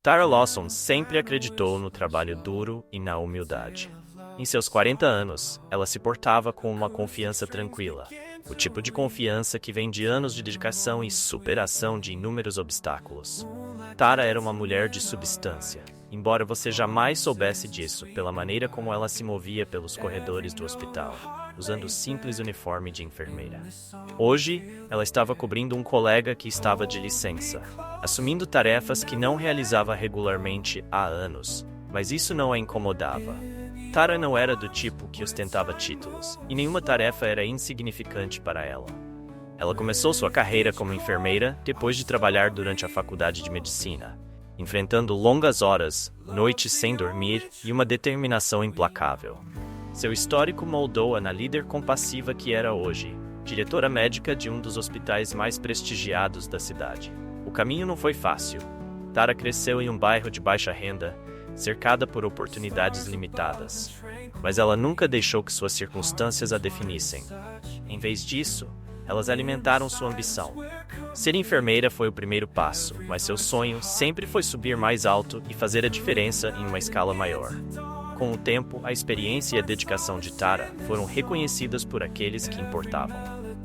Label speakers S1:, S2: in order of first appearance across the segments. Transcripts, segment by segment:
S1: Tara Lawson sempre acreditou no trabalho duro e na humildade. Em seus 40 anos, ela se portava com uma confiança tranquila, o tipo de confiança que vem de anos de dedicação e superação de inúmeros obstáculos. Tara era uma mulher de substância, embora você jamais soubesse disso pela maneira como ela se movia pelos corredores do hospital, usando o simples uniforme de enfermeira. Hoje, ela estava cobrindo um colega que estava de licença, assumindo tarefas que não realizava regularmente há anos, mas isso não a incomodava. Tara não era do tipo que ostentava títulos, e nenhuma tarefa era insignificante para ela. Ela começou sua carreira como enfermeira depois de trabalhar durante a faculdade de medicina, enfrentando longas horas, noites sem dormir e uma determinação implacável. Seu histórico moldou-a na líder compassiva que era hoje, diretora médica de um dos hospitais mais prestigiados da cidade. O caminho não foi fácil. Tara cresceu em um bairro de baixa renda, cercada por oportunidades limitadas. Mas ela nunca deixou que suas circunstâncias a definissem. Em vez disso, elas alimentaram sua ambição. Ser enfermeira foi o primeiro passo, mas seu sonho sempre foi subir mais alto e fazer a diferença em uma escala maior. Com o tempo, a experiência e a dedicação de Tara foram reconhecidas por aqueles que importavam.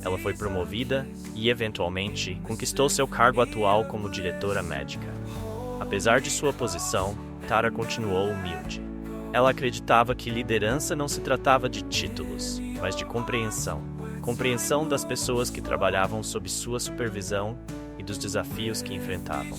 S1: Ela foi promovida e, eventualmente, conquistou seu cargo atual como diretora médica. Apesar de sua posição, Tara continuou humilde. Ela acreditava que liderança não se tratava de títulos, mas de compreensão. Compreensão das pessoas que trabalhavam sob sua supervisão e dos desafios que enfrentavam.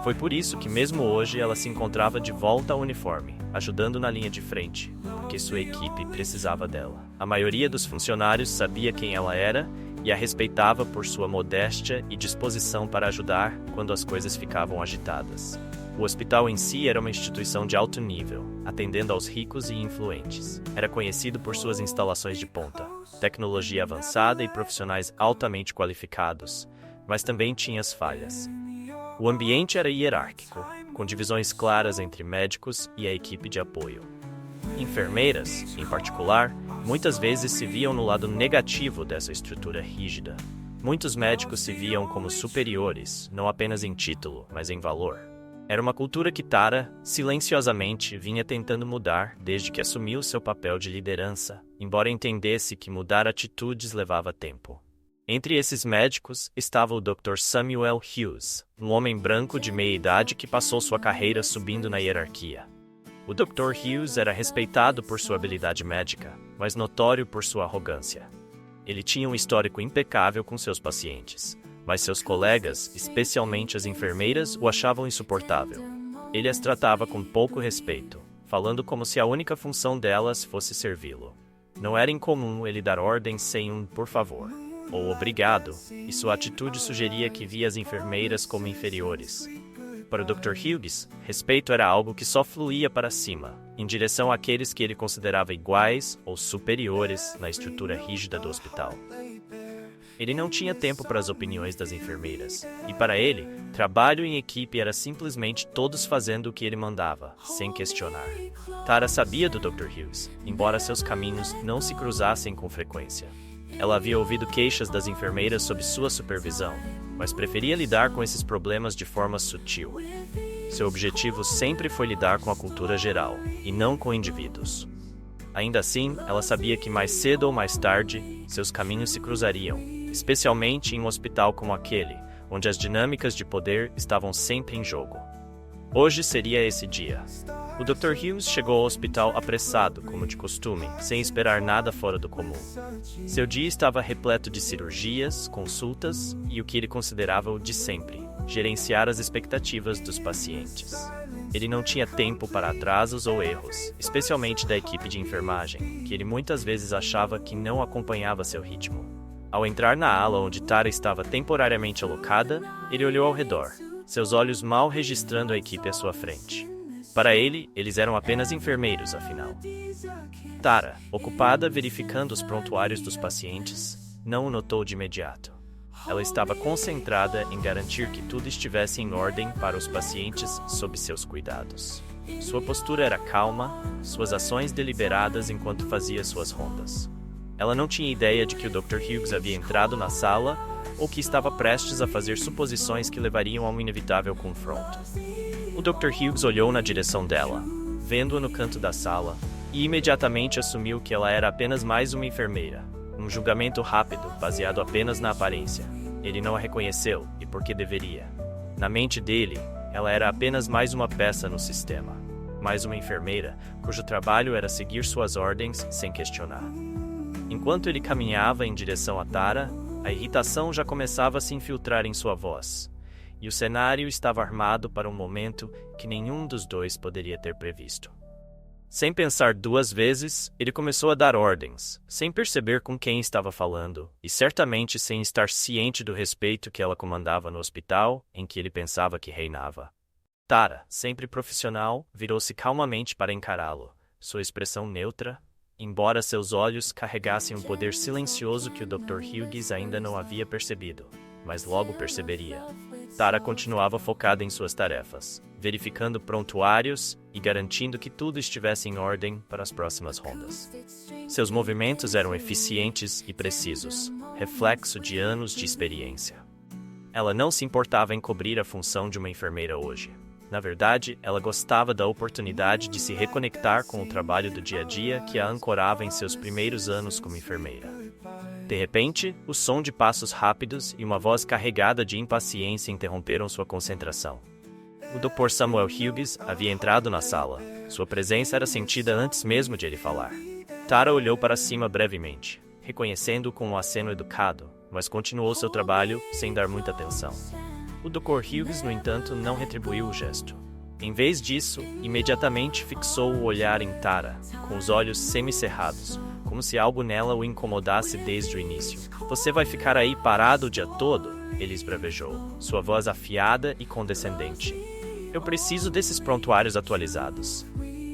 S1: Foi por isso que mesmo hoje ela se encontrava de volta ao uniforme, ajudando na linha de frente, porque sua equipe precisava dela. A maioria dos funcionários sabia quem ela era e a respeitava por sua modéstia e disposição para ajudar quando as coisas ficavam agitadas. O hospital em si era uma instituição de alto nível, atendendo aos ricos e influentes. Era conhecido por suas instalações de ponta, tecnologia avançada e profissionais altamente qualificados, mas também tinha as falhas. O ambiente era hierárquico, com divisões claras entre médicos e a equipe de apoio. Enfermeiras, em particular, muitas vezes se viam no lado negativo dessa estrutura rígida. Muitos médicos se viam como superiores, não apenas em título, mas em valor. Era uma cultura que Tara, silenciosamente, vinha tentando mudar desde que assumiu seu papel de liderança, embora entendesse que mudar atitudes levava tempo. Entre esses médicos estava o Dr. Samuel Hughes, um homem branco de meia-idade que passou sua carreira subindo na hierarquia. O Dr. Hughes era respeitado por sua habilidade médica, mas notório por sua arrogância. Ele tinha um histórico impecável com seus pacientes, mas seus colegas, especialmente as enfermeiras, o achavam insuportável. Ele as tratava com pouco respeito, falando como se a única função delas fosse servi-lo. Não era incomum ele dar ordens sem um "por favor" ou "obrigado", e sua atitude sugeria que via as enfermeiras como inferiores. Para o Dr. Hughes, respeito era algo que só fluía para cima, em direção àqueles que ele considerava iguais ou superiores na estrutura rígida do hospital. Ele não tinha tempo para as opiniões das enfermeiras, e para ele, trabalho em equipe era simplesmente todos fazendo o que ele mandava, sem questionar. Tara sabia do Dr. Hughes, embora seus caminhos não se cruzassem com frequência. Ela havia ouvido queixas das enfermeiras sob sua supervisão, mas preferia lidar com esses problemas de forma sutil. Seu objetivo sempre foi lidar com a cultura geral, e não com indivíduos. Ainda assim, ela sabia que mais cedo ou mais tarde, seus caminhos se cruzariam, especialmente em um hospital como aquele, onde as dinâmicas de poder estavam sempre em jogo. Hoje seria esse dia. O Dr. Hughes chegou ao hospital apressado, como de costume, sem esperar nada fora do comum. Seu dia estava repleto de cirurgias, consultas e o que ele considerava o de sempre, gerenciar as expectativas dos pacientes. Ele não tinha tempo para atrasos ou erros, especialmente da equipe de enfermagem, que ele muitas vezes achava que não acompanhava seu ritmo. Ao entrar na ala onde Tara estava temporariamente alocada, ele olhou ao redor, seus olhos mal registrando a equipe à sua frente. Para ele, eles eram apenas enfermeiros, afinal. Tara, ocupada verificando os prontuários dos pacientes, não o notou de imediato. Ela estava concentrada em garantir que tudo estivesse em ordem para os pacientes sob seus cuidados. Sua postura era calma, suas ações deliberadas enquanto fazia suas rondas. Ela não tinha ideia de que o Dr. Hughes havia entrado na sala ou que estava prestes a fazer suposições que levariam a um inevitável confronto. O O Dr. Hughes olhou na direção dela, vendo-a no canto da sala, e imediatamente assumiu que ela era apenas mais uma enfermeira. Um julgamento rápido, baseado apenas na aparência. Ele não a reconheceu, e por que deveria? Na mente dele, ela era apenas mais uma peça no sistema. Mais uma enfermeira, cujo trabalho era seguir suas ordens sem questionar. Enquanto ele caminhava em direção a Tara, a irritação já começava a se infiltrar em sua voz. E o cenário estava armado para um momento que nenhum dos dois poderia ter previsto. Sem pensar duas vezes, ele começou a dar ordens, sem perceber com quem estava falando, e certamente sem estar ciente do respeito que ela comandava no hospital em que ele pensava que reinava. Tara, sempre profissional, virou-se calmamente para encará-lo, sua expressão neutra, embora seus olhos carregassem um poder silencioso que o Dr. Hughes ainda não havia percebido, mas logo perceberia. Tara continuava focada em suas tarefas, verificando prontuários e garantindo que tudo estivesse em ordem para as próximas rondas. Seus movimentos eram eficientes e precisos, reflexo de anos de experiência. Ela não se importava em cobrir a função de uma enfermeira hoje. Na verdade, ela gostava da oportunidade de se reconectar com o trabalho do dia a dia que a ancorava em seus primeiros anos como enfermeira. De repente, o som de passos rápidos e uma voz carregada de impaciência interromperam sua concentração. O Dr. Samuel Hughes havia entrado na sala. Sua presença era sentida antes mesmo de ele falar. Tara olhou para cima brevemente, reconhecendo-o com um aceno educado, mas continuou seu trabalho sem dar muita atenção. O Dr. Hughes, no entanto, não retribuiu o gesto. Em vez disso, imediatamente fixou o olhar em Tara, com os olhos semicerrados, como se algo nela o incomodasse desde o início. Você vai ficar aí parado o dia todo? Ele esbravejou, sua voz afiada e condescendente. Eu preciso desses prontuários atualizados.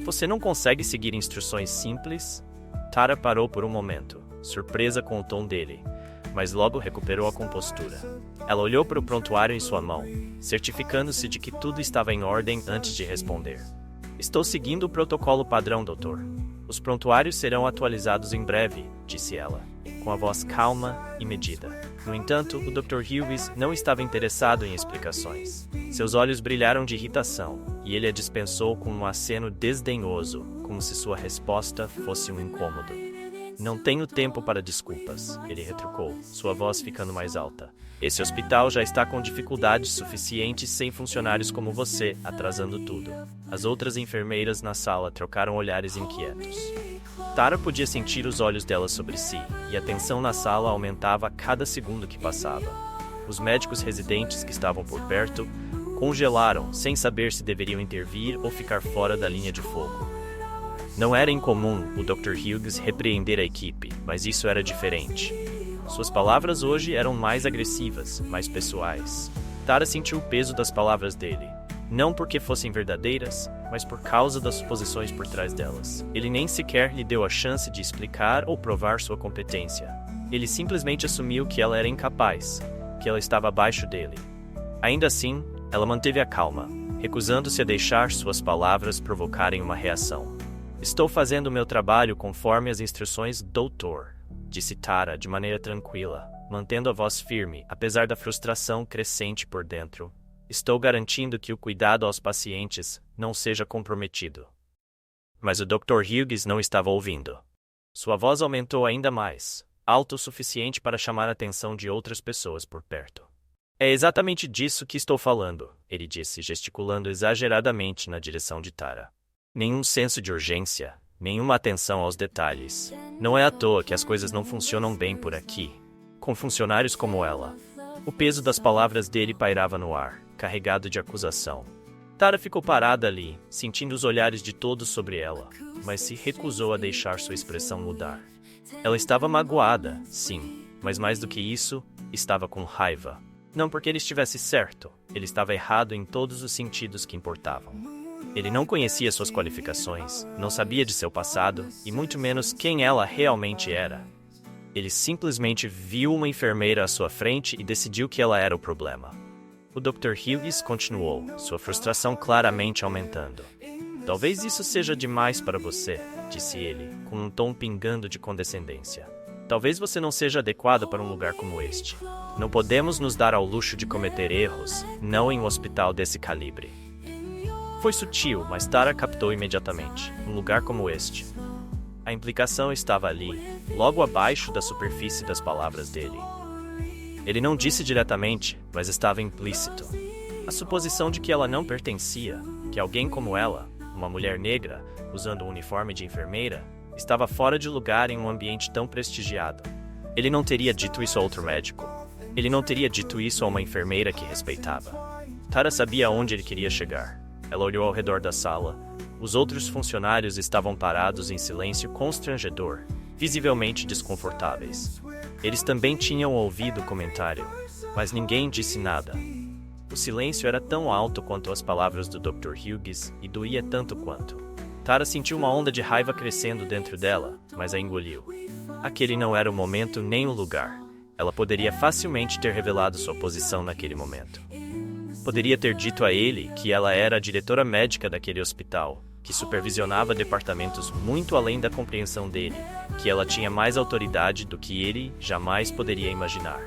S1: Você não consegue seguir instruções simples? Tara parou por um momento, surpresa com o tom dele, mas logo recuperou a compostura. Ela olhou para o prontuário em sua mão, certificando-se de que tudo estava em ordem antes de responder. Estou seguindo o protocolo padrão, doutor. Os prontuários serão atualizados em breve, disse ela, com a voz calma e medida. No entanto, o Dr. Hughes não estava interessado em explicações. Seus olhos brilharam de irritação, e ele a dispensou com um aceno desdenhoso, como se sua resposta fosse um incômodo. Não tenho tempo para desculpas, ele retrucou, sua voz ficando mais alta. Esse hospital já está com dificuldades suficientes sem funcionários como você, atrasando tudo. As outras enfermeiras na sala trocaram olhares inquietos. Tara podia sentir os olhos dela sobre si, e a tensão na sala aumentava a cada segundo que passava. Os médicos residentes que estavam por perto congelaram, sem saber se deveriam intervir ou ficar fora da linha de fogo. Não era incomum o Dr. Hughes repreender a equipe, mas isso era diferente. Suas palavras hoje eram mais agressivas, mais pessoais. Tara sentiu o peso das palavras dele, não porque fossem verdadeiras, mas por causa das suposições por trás delas. Ele nem sequer lhe deu a chance de explicar ou provar sua competência. Ele simplesmente assumiu que ela era incapaz, que ela estava abaixo dele. Ainda assim, ela manteve a calma, recusando-se a deixar suas palavras provocarem uma reação. Estou fazendo o meu trabalho conforme as instruções, doutor, disse Tara de maneira tranquila, mantendo a voz firme, apesar da frustração crescente por dentro. Estou garantindo que o cuidado aos pacientes não seja comprometido. Mas o Dr. Hughes não estava ouvindo. Sua voz aumentou ainda mais, alto o suficiente para chamar a atenção de outras pessoas por perto. É exatamente disso que estou falando, ele disse, gesticulando exageradamente na direção de Tara. Nenhum senso de urgência, nenhuma atenção aos detalhes. Não é à toa que as coisas não funcionam bem por aqui, com funcionários como ela. O peso das palavras dele pairava no ar, carregado de acusação. Tara ficou parada ali, sentindo os olhares de todos sobre ela, mas se recusou a deixar sua expressão mudar. Ela estava magoada, sim, mas mais do que isso, estava com raiva. Não porque ele estivesse certo, ele estava errado em todos os sentidos que importavam. Ele não conhecia suas qualificações, não sabia de seu passado e muito menos quem ela realmente era. Ele simplesmente viu uma enfermeira à sua frente e decidiu que ela era o problema. O Dr. Hughes continuou, sua frustração claramente aumentando. Talvez isso seja demais para você, disse ele, com um tom pingando de condescendência. Talvez você não seja adequada para um lugar como este. Não podemos nos dar ao luxo de cometer erros, não em um hospital desse calibre. Foi sutil, mas Tara captou imediatamente. Um lugar como este. A implicação estava ali, logo abaixo da superfície das palavras dele. Ele não disse diretamente, mas estava implícito. A suposição de que ela não pertencia, que alguém como ela, uma mulher negra, usando um uniforme de enfermeira, estava fora de lugar em um ambiente tão prestigiado. Ele não teria dito isso a outro médico. Ele não teria dito isso a uma enfermeira que respeitava. Tara sabia onde ele queria chegar. Ela olhou ao redor da sala. Os outros funcionários estavam parados em silêncio constrangedor, visivelmente desconfortáveis. Eles também tinham ouvido o comentário, mas ninguém disse nada. O silêncio era tão alto quanto as palavras do Dr. Hughes e doía tanto quanto. Tara sentiu uma onda de raiva crescendo dentro dela, mas a engoliu. Aquele não era o momento nem o lugar. Ela poderia facilmente ter revelado sua posição naquele momento. Poderia ter dito a ele que ela era a diretora médica daquele hospital, que supervisionava departamentos muito além da compreensão dele, que ela tinha mais autoridade do que ele jamais poderia imaginar.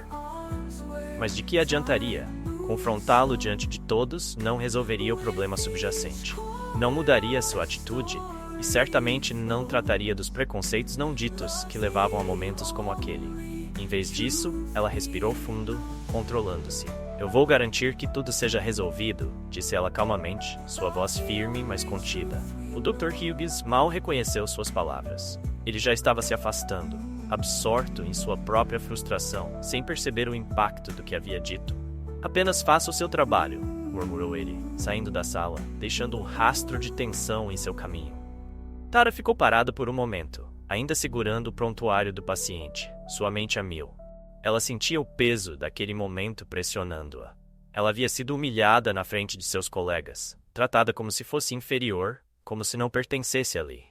S1: Mas de que adiantaria? Confrontá-lo diante de todos não resolveria o problema subjacente. Não mudaria sua atitude e certamente não trataria dos preconceitos não ditos que levavam a momentos como aquele. Em vez disso, ela respirou fundo, controlando-se. Eu vou garantir que tudo seja resolvido, disse ela calmamente, sua voz firme, mas contida. O Dr. Hughes mal reconheceu suas palavras. Ele já estava se afastando, absorto em sua própria frustração, sem perceber o impacto do que havia dito. Apenas faça o seu trabalho, murmurou ele, saindo da sala, deixando um rastro de tensão em seu caminho. Tara ficou parada por um momento, ainda segurando o prontuário do paciente, sua mente a mil. Ela sentia o peso daquele momento pressionando-a. Ela havia sido humilhada na frente de seus colegas, tratada como se fosse inferior, como se não pertencesse ali.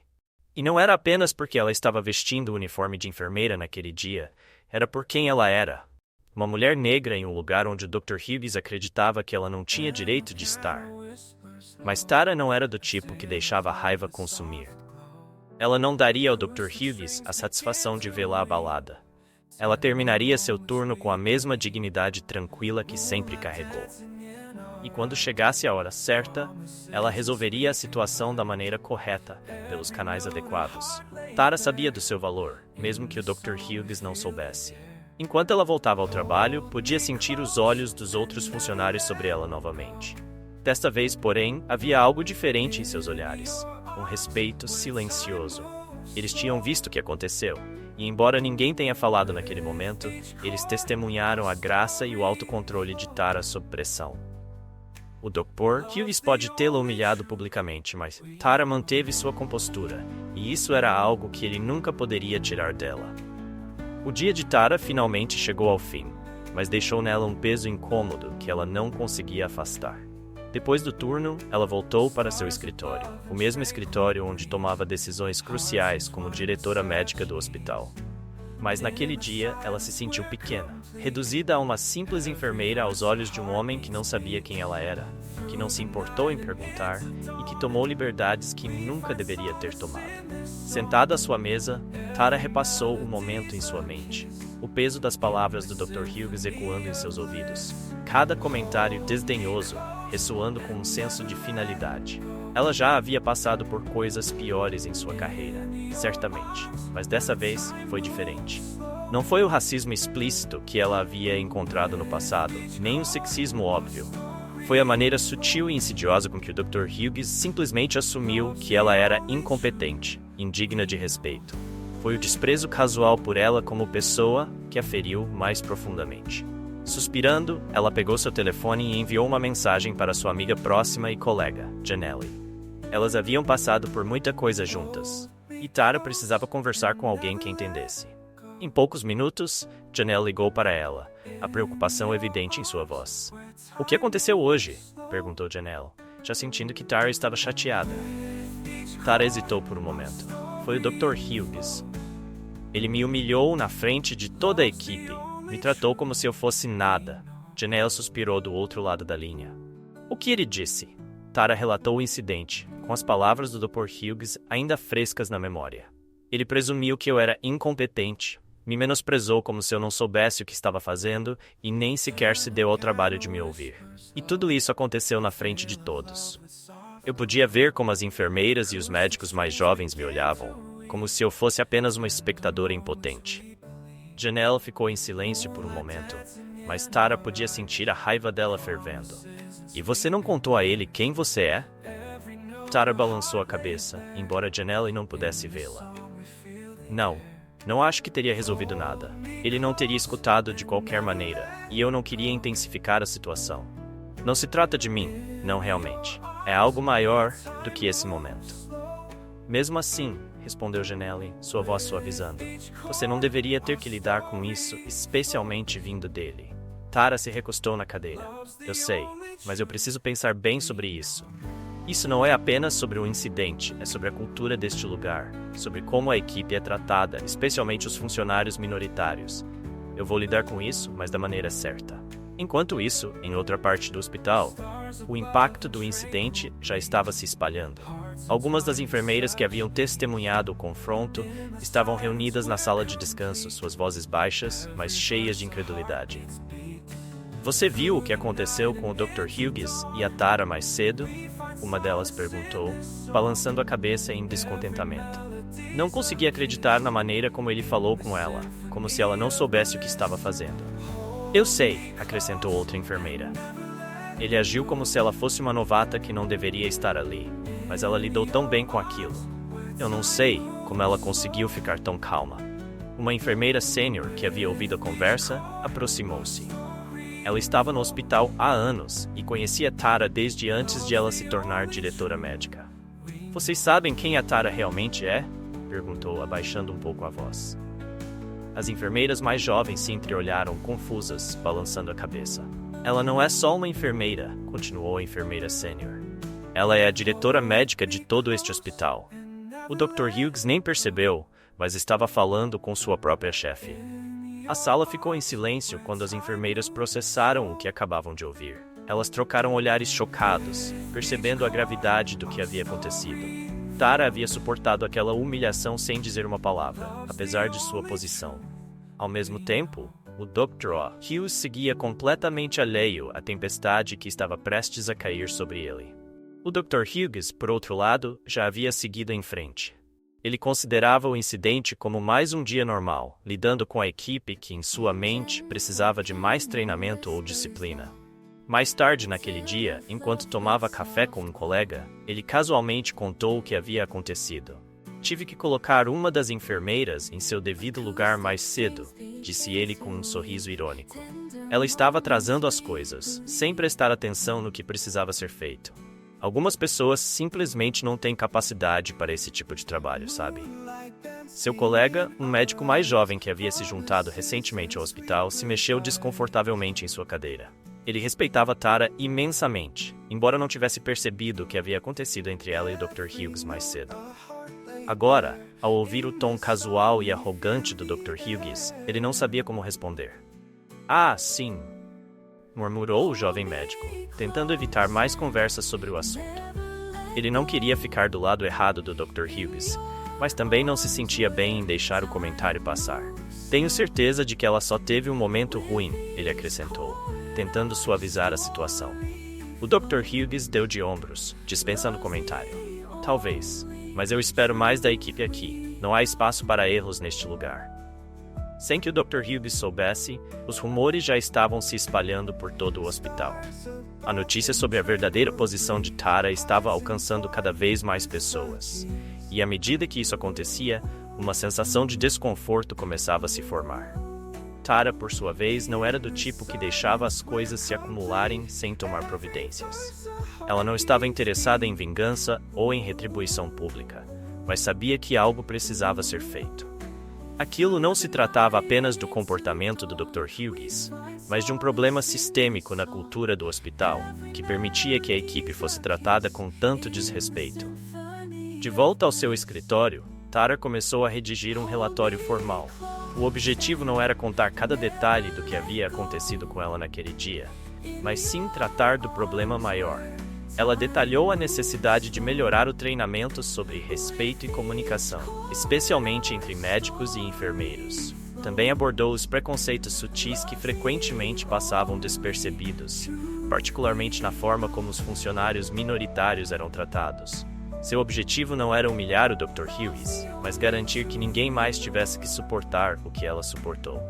S1: E não era apenas porque ela estava vestindo o uniforme de enfermeira naquele dia, era por quem ela era. Uma mulher negra em um lugar onde o Dr. Hughes acreditava que ela não tinha direito de estar. Mas Tara não era do tipo que deixava a raiva consumir. Ela não daria ao Dr. Hughes a satisfação de vê-la abalada. Ela terminaria seu turno com a mesma dignidade tranquila que sempre carregou. E quando chegasse a hora certa, ela resolveria a situação da maneira correta, pelos canais adequados. Tara sabia do seu valor, mesmo que o Dr. Hughes não soubesse. Enquanto ela voltava ao trabalho, podia sentir os olhos dos outros funcionários sobre ela novamente. Desta vez, porém, havia algo diferente em seus olhares. Um respeito silencioso. Eles tinham visto o que aconteceu. E embora ninguém tenha falado naquele momento, eles testemunharam a graça e o autocontrole de Tara sob pressão. O Dr. Hughes pode tê-la humilhado publicamente, mas Tara manteve sua compostura, e isso era algo que ele nunca poderia tirar dela. O dia de Tara finalmente chegou ao fim, mas deixou nela um peso incômodo que ela não conseguia afastar. Depois do turno, ela voltou para seu escritório, o mesmo escritório onde tomava decisões cruciais como diretora médica do hospital. Mas naquele dia, ela se sentiu pequena, reduzida a uma simples enfermeira aos olhos de um homem que não sabia quem ela era, que não se importou em perguntar e que tomou liberdades que nunca deveria ter tomado. Sentada à sua mesa, Tara repassou o momento em sua mente, o peso das palavras do Dr. Hughes ecoando em seus ouvidos, cada comentário desdenhoso, ressoando com um senso de finalidade. Ela já havia passado por coisas piores em sua carreira, certamente, mas dessa vez foi diferente. Não foi o racismo explícito que ela havia encontrado no passado, nem o sexismo óbvio. Foi a maneira sutil e insidiosa com que o Dr. Hughes simplesmente assumiu que ela era incompetente, indigna de respeito. Foi o desprezo casual por ela como pessoa que a feriu mais profundamente. Suspirando, ela pegou seu telefone e enviou uma mensagem para sua amiga próxima e colega, Janelle. Elas haviam passado por muita coisa juntas, e Tara precisava conversar com alguém que entendesse. Em poucos minutos, Janelle ligou para ela, a preocupação evidente em sua voz. "O que aconteceu hoje?" perguntou Janelle, já sentindo que Tara estava chateada. Tara hesitou por um momento. Foi o Dr. Hughes. Ele me humilhou na frente de toda a equipe. Me tratou como se eu fosse nada. Janelle suspirou do outro lado da linha. "O que ele disse?" Tara relatou o incidente, com as palavras do Dr. Hughes ainda frescas na memória. "Ele presumiu que eu era incompetente, me menosprezou como se eu não soubesse o que estava fazendo e nem sequer se deu ao trabalho de me ouvir. E tudo isso aconteceu na frente de todos." Eu podia ver como as enfermeiras e os médicos mais jovens me olhavam, como se eu fosse apenas uma espectadora impotente. Janelle ficou em silêncio por um momento, mas Tara podia sentir a raiva dela fervendo. E você não contou a ele quem você é? Tara balançou a cabeça, embora Janelle não pudesse vê-la. Não acho que teria resolvido nada. Ele não teria escutado de qualquer maneira, e eu não queria intensificar a situação. Não se trata de mim, não realmente. É algo maior do que esse momento. Mesmo assim, respondeu Janelle, sua voz suavizando, você não deveria ter que lidar com isso, especialmente vindo dele. Tara se recostou na cadeira. Eu sei, mas eu preciso pensar bem sobre isso. Isso não é apenas sobre o incidente, é sobre a cultura deste lugar, sobre como a equipe é tratada, especialmente os funcionários minoritários. Eu vou lidar com isso, mas da maneira certa. Enquanto isso, em outra parte do hospital, o impacto do incidente já estava se espalhando. Algumas das enfermeiras que haviam testemunhado o confronto estavam reunidas na sala de descanso, suas vozes baixas, mas cheias de incredulidade. Você viu o que aconteceu com o Dr. Hughes e a Tara mais cedo? Uma delas perguntou, balançando a cabeça em descontentamento. Não conseguia acreditar na maneira como ele falou com ela, como se ela não soubesse o que estava fazendo. Eu sei, acrescentou outra enfermeira. Ele agiu como se ela fosse uma novata que não deveria estar ali, mas ela lidou tão bem com aquilo. Eu não sei como ela conseguiu ficar tão calma. Uma enfermeira sênior que havia ouvido a conversa aproximou-se. Ela estava no hospital há anos e conhecia Tara desde antes de ela se tornar diretora médica. Vocês sabem quem a Tara realmente é? Perguntou, abaixando um pouco a voz. As enfermeiras mais jovens se entreolharam confusas, balançando a cabeça. Ela não é só uma enfermeira, continuou a enfermeira sênior. Ela é a diretora médica de todo este hospital. O Dr. Hughes nem percebeu, mas estava falando com sua própria chefe. A sala ficou em silêncio quando as enfermeiras processaram o que acabavam de ouvir. Elas trocaram olhares chocados, percebendo a gravidade do que havia acontecido. Tara havia suportado aquela humilhação sem dizer uma palavra, apesar de sua posição. Ao mesmo tempo, o Dr. Hughes seguia completamente alheio à tempestade que estava prestes a cair sobre ele. O Dr. Hughes, por outro lado, já havia seguido em frente. Ele considerava o incidente como mais um dia normal, lidando com a equipe que, em sua mente, precisava de mais treinamento ou disciplina. Mais tarde naquele dia, enquanto tomava café com um colega, ele casualmente contou o que havia acontecido. Tive que colocar uma das enfermeiras em seu devido lugar mais cedo, disse ele com um sorriso irônico. Ela estava atrasando as coisas, sem prestar atenção no que precisava ser feito. Algumas pessoas simplesmente não têm capacidade para esse tipo de trabalho, sabe? Seu colega, um médico mais jovem que havia se juntado recentemente ao hospital, se mexeu desconfortavelmente em sua cadeira. Ele respeitava Tara imensamente, embora não tivesse percebido o que havia acontecido entre ela e o Dr. Hughes mais cedo. Agora, ao ouvir o tom casual e arrogante do Dr. Hughes, ele não sabia como responder. Ah, sim, murmurou o jovem médico, tentando evitar mais conversas sobre o assunto. Ele não queria ficar do lado errado do Dr. Hughes, mas também não se sentia bem em deixar o comentário passar. Tenho certeza de que ela só teve um momento ruim, ele acrescentou, tentando suavizar a situação. O Dr. Hughes deu de ombros, dispensando o comentário. Talvez, mas eu espero mais da equipe aqui. Não há espaço para erros neste lugar. Sem que o Dr. Hughes soubesse, os rumores já estavam se espalhando por todo o hospital. A notícia sobre a verdadeira posição de Tara estava alcançando cada vez mais pessoas. E à medida que isso acontecia, uma sensação de desconforto começava a se formar. Tara, por sua vez, não era do tipo que deixava as coisas se acumularem sem tomar providências. Ela não estava interessada em vingança ou em retribuição pública, mas sabia que algo precisava ser feito. Aquilo não se tratava apenas do comportamento do Dr. Hughes, mas de um problema sistêmico na cultura do hospital, que permitia que a equipe fosse tratada com tanto desrespeito. De volta ao seu escritório, Tara começou a redigir um relatório formal. O objetivo não era contar cada detalhe do que havia acontecido com ela naquele dia, mas sim tratar do problema maior. Ela detalhou a necessidade de melhorar o treinamento sobre respeito e comunicação, especialmente entre médicos e enfermeiros. Também abordou os preconceitos sutis que frequentemente passavam despercebidos, particularmente na forma como os funcionários minoritários eram tratados. Seu objetivo não era humilhar o Dr. Hughes, mas garantir que ninguém mais tivesse que suportar o que ela suportou.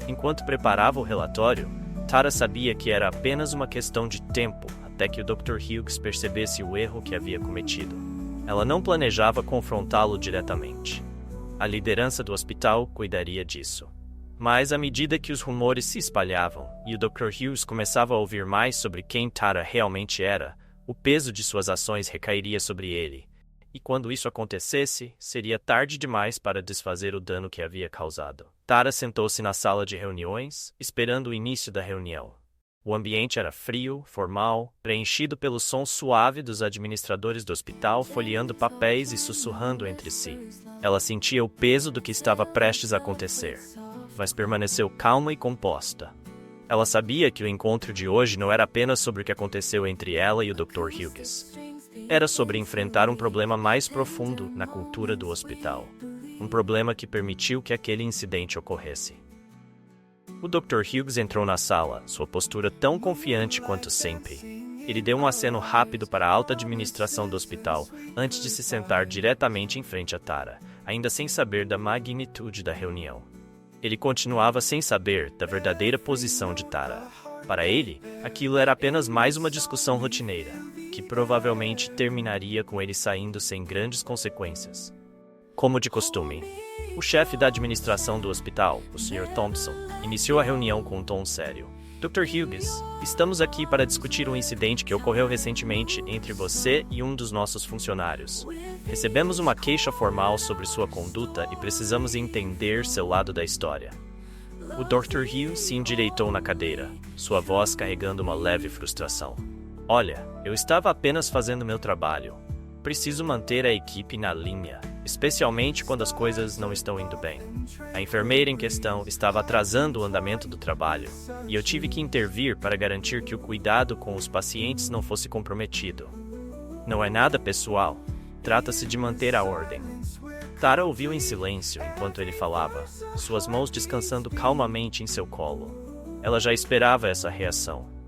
S1: Enquanto preparava o relatório, Tara sabia que era apenas uma questão de tempo até que o Dr. Hughes percebesse o erro que havia cometido. Ela não planejava confrontá-lo diretamente. A liderança do hospital cuidaria disso. Mas à medida que os rumores se espalhavam e o Dr. Hughes começava a ouvir mais sobre quem Tara realmente era, o peso de suas ações recairia sobre ele. E quando isso acontecesse, seria tarde demais para desfazer o dano que havia causado. Tara sentou-se na sala de reuniões, esperando o início da reunião. O ambiente era frio, formal, preenchido pelo som suave dos administradores do hospital folheando papéis e sussurrando entre si. Ela sentia o peso do que estava prestes a acontecer, mas permaneceu calma e composta. Ela sabia que o encontro de hoje não era apenas sobre o que aconteceu entre ela e o Dr. Hughes. Era sobre enfrentar um problema mais profundo na cultura do hospital. Um problema que permitiu que aquele incidente ocorresse. O Dr. Hughes entrou na sala, sua postura tão confiante quanto sempre. Ele deu um aceno rápido para a alta administração do hospital, antes de se sentar diretamente em frente a Tara, ainda sem saber da magnitude da reunião. Ele continuava sem saber da verdadeira posição de Tara. Para ele, aquilo era apenas mais uma discussão rotineira, que provavelmente terminaria com ele saindo sem grandes consequências. Como de costume, o chefe da administração do hospital, o Sr. Thompson, iniciou a reunião com um tom sério. Dr. Hughes, estamos aqui para discutir um incidente que ocorreu recentemente entre você e um dos nossos funcionários. Recebemos uma queixa formal sobre sua conduta e precisamos entender seu lado da história. O Dr. Hughes se endireitou na cadeira, sua voz carregando uma leve frustração. Olha, eu estava apenas fazendo meu trabalho. Preciso manter a equipe na linha, especialmente quando as coisas não estão indo bem. A enfermeira em questão estava atrasando o andamento do trabalho, e eu tive que intervir para garantir que o cuidado com os pacientes não fosse comprometido. Não é nada pessoal, trata-se de manter a ordem. Tara ouviu em silêncio enquanto ele falava, suas mãos descansando calmamente em seu colo. Ela já esperava essa reação.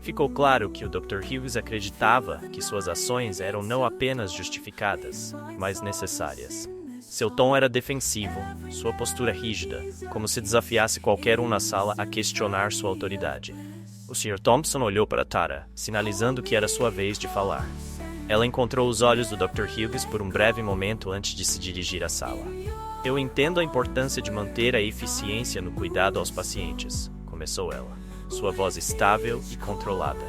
S1: Ficou claro que o Dr. Hughes acreditava que suas ações eram não apenas justificadas, mas necessárias. Seu tom era defensivo, sua postura rígida, como se desafiasse qualquer um na sala a questionar sua autoridade. O Sr. Thompson olhou para Tara, sinalizando que era sua vez de falar. Ela encontrou os olhos do Dr. Hughes por um breve momento antes de se dirigir à sala. Eu entendo a importância de manter a eficiência no cuidado aos pacientes, começou ela. Sua voz estável e controlada.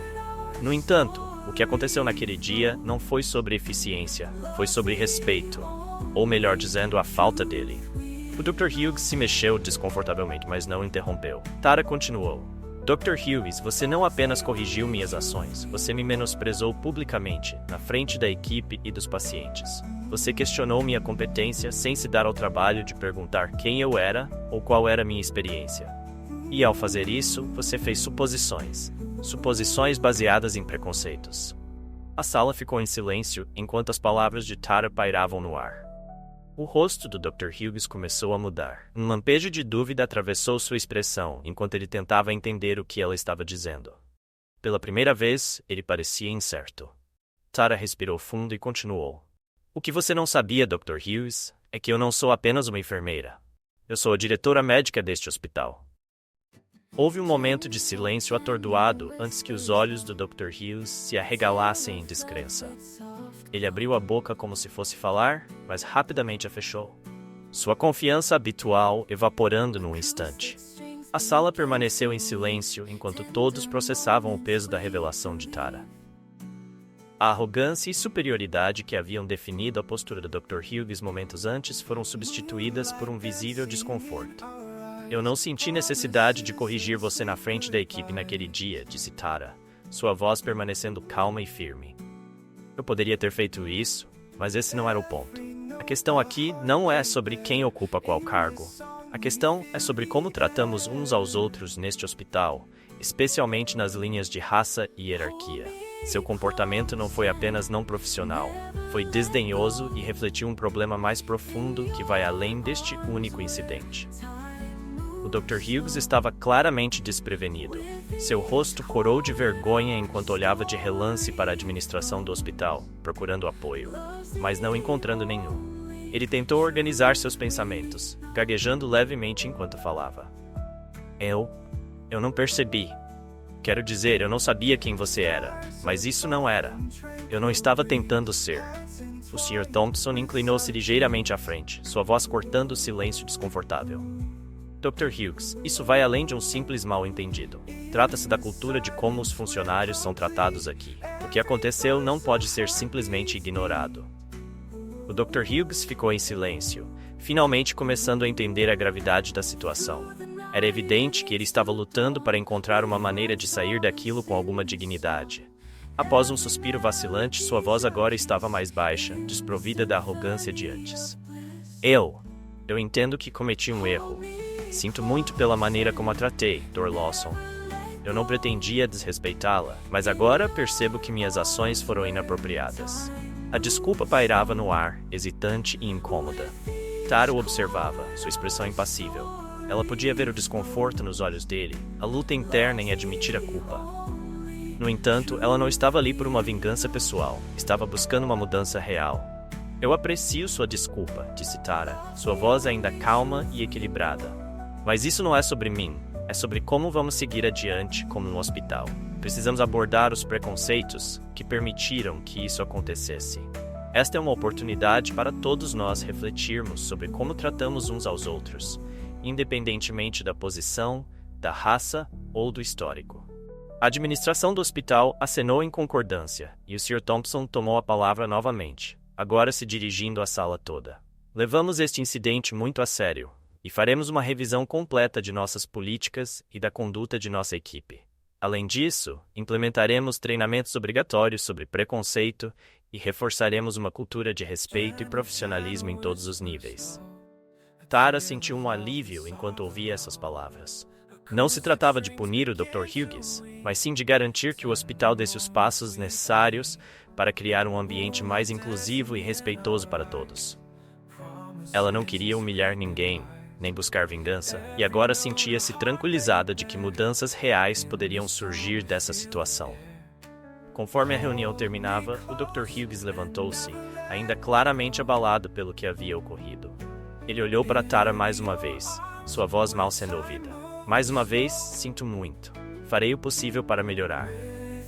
S1: No entanto, o que aconteceu naquele dia não foi sobre eficiência, foi sobre respeito, ou melhor dizendo, a falta dele. O Dr. Hughes se mexeu desconfortavelmente, mas não interrompeu. Tara continuou. Dr. Hughes, você não apenas corrigiu minhas ações, você me menosprezou publicamente, na frente da equipe e dos pacientes. Você questionou minha competência sem se dar ao trabalho de perguntar quem eu era ou qual era minha experiência. E ao fazer isso, você fez suposições baseadas em preconceitos. A sala ficou em silêncio enquanto as palavras de Tara pairavam no ar. O rosto do Dr. Hughes começou a mudar. Um lampejo de dúvida atravessou sua expressão enquanto ele tentava entender o que ela estava dizendo. Pela primeira vez, ele parecia incerto. Tara respirou fundo e continuou. O que você não sabia, Dr. Hughes, é que eu não sou apenas uma enfermeira. Eu sou a diretora médica deste hospital. Houve um momento de silêncio atordoado antes que os olhos do Dr. Hughes se arregalassem em descrença. Ele abriu a boca como se fosse falar, mas rapidamente a fechou. Sua confiança habitual evaporando num instante. A sala permaneceu em silêncio enquanto todos processavam o peso da revelação de Tara. A arrogância e superioridade que haviam definido a postura do Dr. Hughes momentos antes foram substituídas por um visível desconforto. Eu não senti necessidade de corrigir você na frente da equipe naquele dia, disse Tara, sua voz permanecendo calma e firme. Eu poderia ter feito isso, mas esse não era o ponto. A questão aqui não é sobre quem ocupa qual cargo. A questão é sobre como tratamos uns aos outros neste hospital, especialmente nas linhas de raça e hierarquia. Seu comportamento não foi apenas não profissional, foi desdenhoso e refletiu um problema mais profundo que vai além deste único incidente. O O Dr. Hughes estava claramente desprevenido. Seu rosto corou de vergonha enquanto olhava de relance para a administração do hospital, procurando apoio, mas não encontrando nenhum. Ele tentou organizar seus pensamentos, gaguejando levemente enquanto falava. Eu não percebi. Quero dizer, eu não sabia quem você era, mas isso não era. Eu não estava tentando ser. O Sr. Thompson inclinou-se ligeiramente à frente, sua voz cortando o silêncio desconfortável. Dr. Hughes, isso vai além de um simples mal-entendido. Trata-se da cultura de como os funcionários são tratados aqui. O que aconteceu não pode ser simplesmente ignorado. O Dr. Hughes ficou em silêncio, finalmente começando a entender a gravidade da situação. Era evidente que ele estava lutando para encontrar uma maneira de sair daquilo com alguma dignidade. Após um suspiro vacilante, sua voz agora estava mais baixa, desprovida da arrogância de antes. Eu entendo que cometi um erro. Sinto muito pela maneira como a tratei, Dr. Lawson. Eu não pretendia desrespeitá-la, mas agora percebo que minhas ações foram inapropriadas. A desculpa pairava no ar, hesitante e incômoda. Tara o observava, sua expressão impassível. Ela podia ver o desconforto nos olhos dele, a luta interna em admitir a culpa. No entanto, ela não estava ali por uma vingança pessoal, estava buscando uma mudança real. Eu aprecio sua desculpa, disse Tara, sua voz ainda calma e equilibrada. Mas isso não é sobre mim, é sobre como vamos seguir adiante como no hospital. Precisamos abordar os preconceitos que permitiram que isso acontecesse. Esta é uma oportunidade para todos nós refletirmos sobre como tratamos uns aos outros, independentemente da posição, da raça ou do histórico. A administração do hospital acenou em concordância, e o Sr. Thompson tomou a palavra novamente, agora se dirigindo à sala toda. Levamos este incidente muito a sério, e faremos uma revisão completa de nossas políticas e da conduta de nossa equipe. Além disso, implementaremos treinamentos obrigatórios sobre preconceito e reforçaremos uma cultura de respeito e profissionalismo em todos os níveis. Tara sentiu um alívio enquanto ouvia essas palavras. Não se tratava de punir o Dr. Hughes, mas sim de garantir que o hospital desse os passos necessários para criar um ambiente mais inclusivo e respeitoso para todos. Ela não queria humilhar ninguém, nem buscar vingança, e agora sentia-se tranquilizada de que mudanças reais poderiam surgir dessa situação. Conforme a reunião terminava, o Dr. Hughes levantou-se, ainda claramente abalado pelo que havia ocorrido. Ele olhou para Tara mais uma vez, sua voz mal sendo ouvida. Mais uma vez, sinto muito. Farei o possível para melhorar.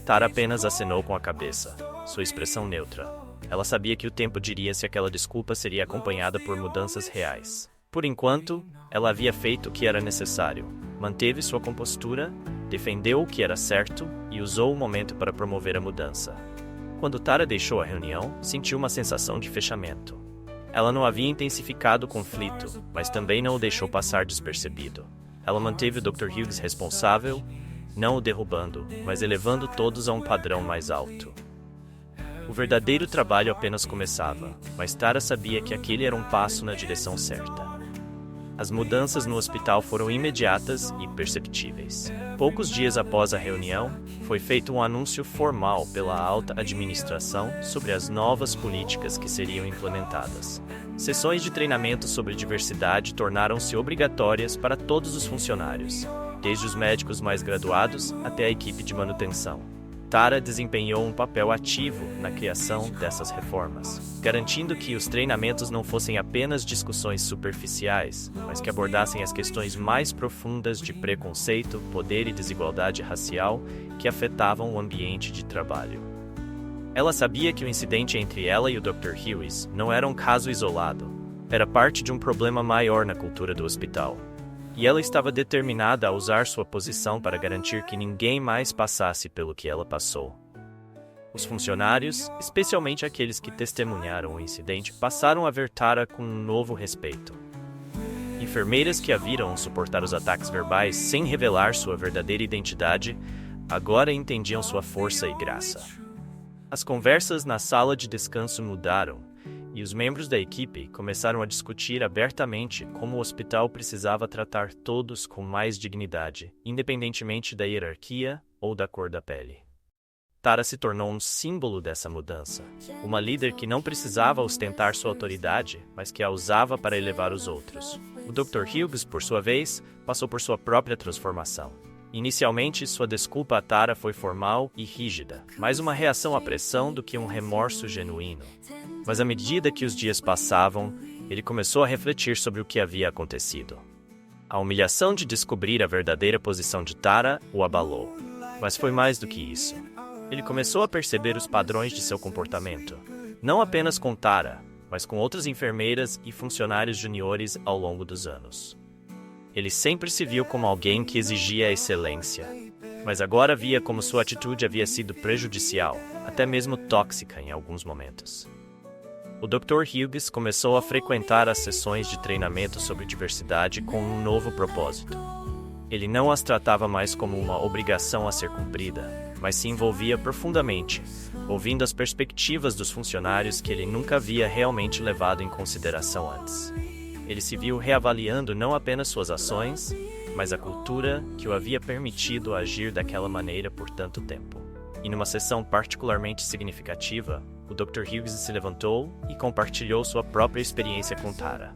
S1: Tara apenas acenou com a cabeça, sua expressão neutra. Ela sabia que o tempo diria se aquela desculpa seria acompanhada por mudanças reais. Por enquanto, ela havia feito o que era necessário. Manteve sua compostura, defendeu o que era certo e usou o momento para promover a mudança. Quando Tara deixou a reunião, sentiu uma sensação de fechamento. Ela não havia intensificado o conflito, mas também não o deixou passar despercebido. Ela manteve o Dr. Hughes responsável, não o derrubando, mas elevando todos a um padrão mais alto. O verdadeiro trabalho apenas começava, mas Tara sabia que aquele era um passo na direção certa. As mudanças no hospital foram imediatas e perceptíveis. Poucos dias após a reunião, foi feito um anúncio formal pela alta administração sobre as novas políticas que seriam implementadas. Sessões de treinamento sobre diversidade tornaram-se obrigatórias para todos os funcionários, desde os médicos mais graduados até a equipe de manutenção. Tara desempenhou um papel ativo na criação dessas reformas, garantindo que os treinamentos não fossem apenas discussões superficiais, mas que abordassem as questões mais profundas de preconceito, poder e desigualdade racial que afetavam o ambiente de trabalho. Ela sabia que o incidente entre ela e o Dr. Hughes não era um caso isolado, era parte de um problema maior na cultura do hospital. E ela estava determinada a usar sua posição para garantir que ninguém mais passasse pelo que ela passou. Os funcionários, especialmente aqueles que testemunharam o incidente, passaram a ver Tara com um novo respeito. Enfermeiras que a viram suportar os ataques verbais sem revelar sua verdadeira identidade, agora entendiam sua força e graça. As conversas na sala de descanso mudaram, e os membros da equipe começaram a discutir abertamente como o hospital precisava tratar todos com mais dignidade, independentemente da hierarquia ou da cor da pele. Tara se tornou um símbolo dessa mudança, uma líder que não precisava ostentar sua autoridade, mas que a usava para elevar os outros. O Dr. Hughes, por sua vez, passou por sua própria transformação. Inicialmente, sua desculpa a Tara foi formal e rígida, mais uma reação à pressão do que um remorso genuíno. Mas à medida que os dias passavam, ele começou a refletir sobre o que havia acontecido. A humilhação de descobrir a verdadeira posição de Tara o abalou. Mas foi mais do que isso. Ele começou a perceber os padrões de seu comportamento, não apenas com Tara, mas com outras enfermeiras e funcionários juniores ao longo dos anos. Ele sempre se viu como alguém que exigia a excelência, mas agora via como sua atitude havia sido prejudicial, até mesmo tóxica em alguns momentos. O Dr. Hughes começou a frequentar as sessões de treinamento sobre diversidade com um novo propósito. Ele não as tratava mais como uma obrigação a ser cumprida, mas se envolvia profundamente, ouvindo as perspectivas dos funcionários que ele nunca havia realmente levado em consideração antes. Ele se viu reavaliando não apenas suas ações, mas a cultura que o havia permitido agir daquela maneira por tanto tempo. E numa sessão particularmente significativa, o Dr. Hughes se levantou e compartilhou sua própria experiência com Tara.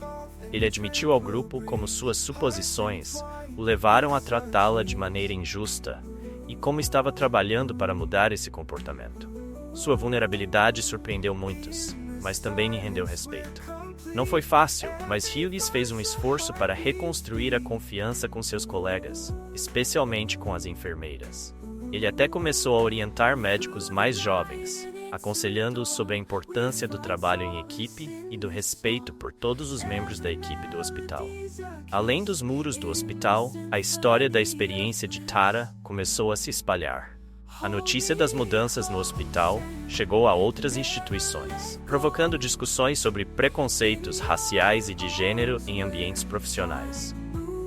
S1: Ele admitiu ao grupo como suas suposições o levaram a tratá-la de maneira injusta e como estava trabalhando para mudar esse comportamento. Sua vulnerabilidade surpreendeu muitos, mas também lhe rendeu respeito. Não foi fácil, mas Hughes fez um esforço para reconstruir a confiança com seus colegas, especialmente com as enfermeiras. Ele até começou a orientar médicos mais jovens, aconselhando-os sobre a importância do trabalho em equipe e do respeito por todos os membros da equipe do hospital. Além dos muros do hospital, a história da experiência de Tara começou a se espalhar. A notícia das mudanças no hospital chegou a outras instituições, provocando discussões sobre preconceitos raciais e de gênero em ambientes profissionais.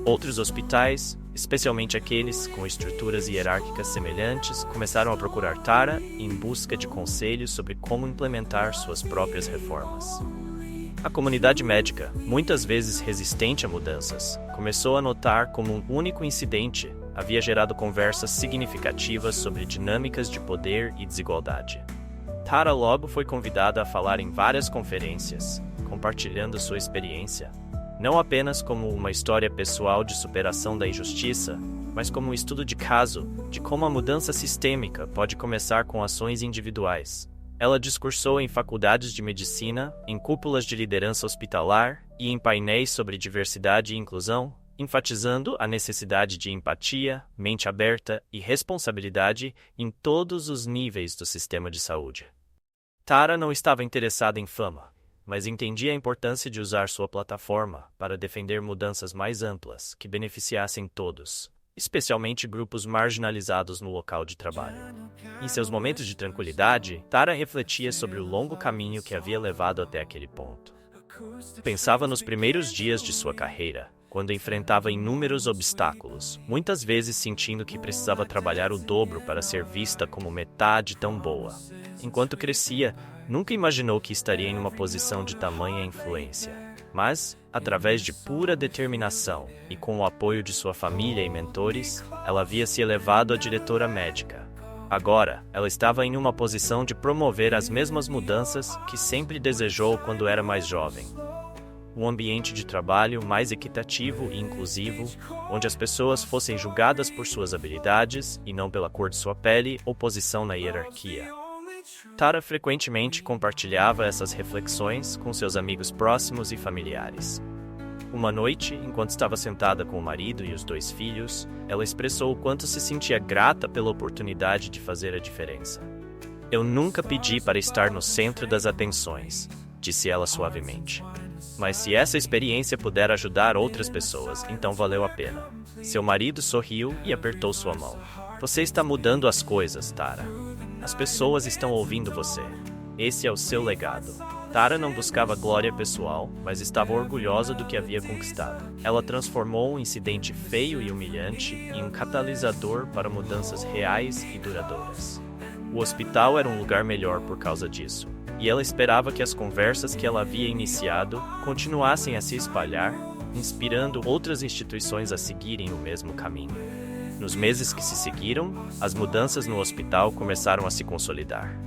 S1: Outros hospitais, especialmente aqueles com estruturas hierárquicas semelhantes, começaram a procurar Tara em busca de conselhos sobre como implementar suas próprias reformas. A comunidade médica, muitas vezes resistente a mudanças, começou a notar como um único incidente havia gerado conversas significativas sobre dinâmicas de poder e desigualdade. Tara logo foi convidada a falar em várias conferências, compartilhando sua experiência, não apenas como uma história pessoal de superação da injustiça, mas como um estudo de caso de como a mudança sistêmica pode começar com ações individuais. Ela discursou em faculdades de medicina, em cúpulas de liderança hospitalar e em painéis sobre diversidade e inclusão, enfatizando a necessidade de empatia, mente aberta e responsabilidade em todos os níveis do sistema de saúde. Tara não estava interessada em fama, mas entendia a importância de usar sua plataforma para defender mudanças mais amplas que beneficiassem todos, especialmente grupos marginalizados no local de trabalho. Em seus momentos de tranquilidade, Tara refletia sobre o longo caminho que havia levado até aquele ponto. Pensava nos primeiros dias de sua carreira, quando enfrentava inúmeros obstáculos, muitas vezes sentindo que precisava trabalhar o dobro para ser vista como metade tão boa. Enquanto crescia, nunca imaginou que estaria em uma posição de tamanha influência. Mas, através de pura determinação e com o apoio de sua família e mentores, ela havia se elevado a diretora médica. Agora, ela estava em uma posição de promover as mesmas mudanças que sempre desejou quando era mais jovem. Um ambiente de trabalho mais equitativo e inclusivo, onde as pessoas fossem julgadas por suas habilidades e não pela cor de sua pele ou posição na hierarquia. Tara frequentemente compartilhava essas reflexões com seus amigos próximos e familiares. Uma noite, enquanto estava sentada com o marido e os 2 filhos, ela expressou o quanto se sentia grata pela oportunidade de fazer a diferença. "Eu nunca pedi para estar no centro das atenções", disse ela suavemente. "Mas se essa experiência puder ajudar outras pessoas, então valeu a pena." Seu marido sorriu e apertou sua mão. "Você está mudando as coisas, Tara. As pessoas estão ouvindo você. Esse é o seu legado." Tara não buscava glória pessoal, mas estava orgulhosa do que havia conquistado. Ela transformou um incidente feio e humilhante em um catalisador para mudanças reais e duradouras. O hospital era um lugar melhor por causa disso, e ela esperava que as conversas que ela havia iniciado continuassem a se espalhar, inspirando outras instituições a seguirem o mesmo caminho. Nos meses que se seguiram, as mudanças no hospital começaram a se consolidar.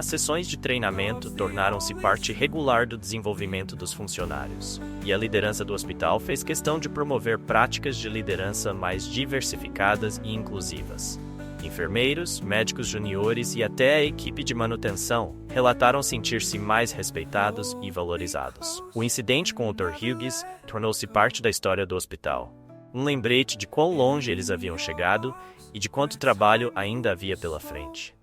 S1: As sessões de treinamento tornaram-se parte regular do desenvolvimento dos funcionários, e a liderança do hospital fez questão de promover práticas de liderança mais diversificadas e inclusivas. Enfermeiros, médicos juniores e até a equipe de manutenção relataram sentir-se mais respeitados e valorizados. O incidente com o Dr. Hughes tornou-se parte da história do hospital. Um lembrete de quão longe eles haviam chegado e de quanto trabalho ainda havia pela frente.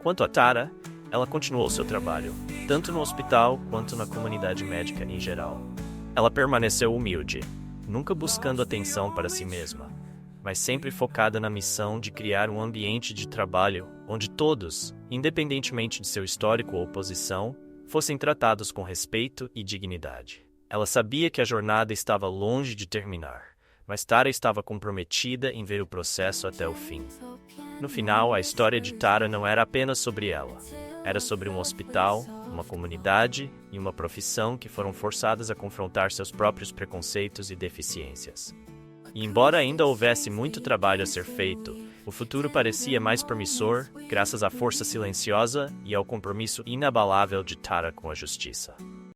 S1: Quanto a Tara, ela continuou seu trabalho, tanto no hospital quanto na comunidade médica em geral. Ela permaneceu humilde, nunca buscando atenção para si mesma, mas sempre focada na missão de criar um ambiente de trabalho onde todos, independentemente de seu histórico ou posição, fossem tratados com respeito e dignidade. Ela sabia que a jornada estava longe de terminar, mas Tara estava comprometida em ver o processo até o fim. No final, a história de Tara não era apenas sobre ela. Era sobre um hospital, uma comunidade e uma profissão que foram forçadas a confrontar seus próprios preconceitos e deficiências. E embora ainda houvesse muito trabalho a ser feito, o futuro parecia mais promissor graças à força silenciosa e ao compromisso inabalável de Tara com a justiça.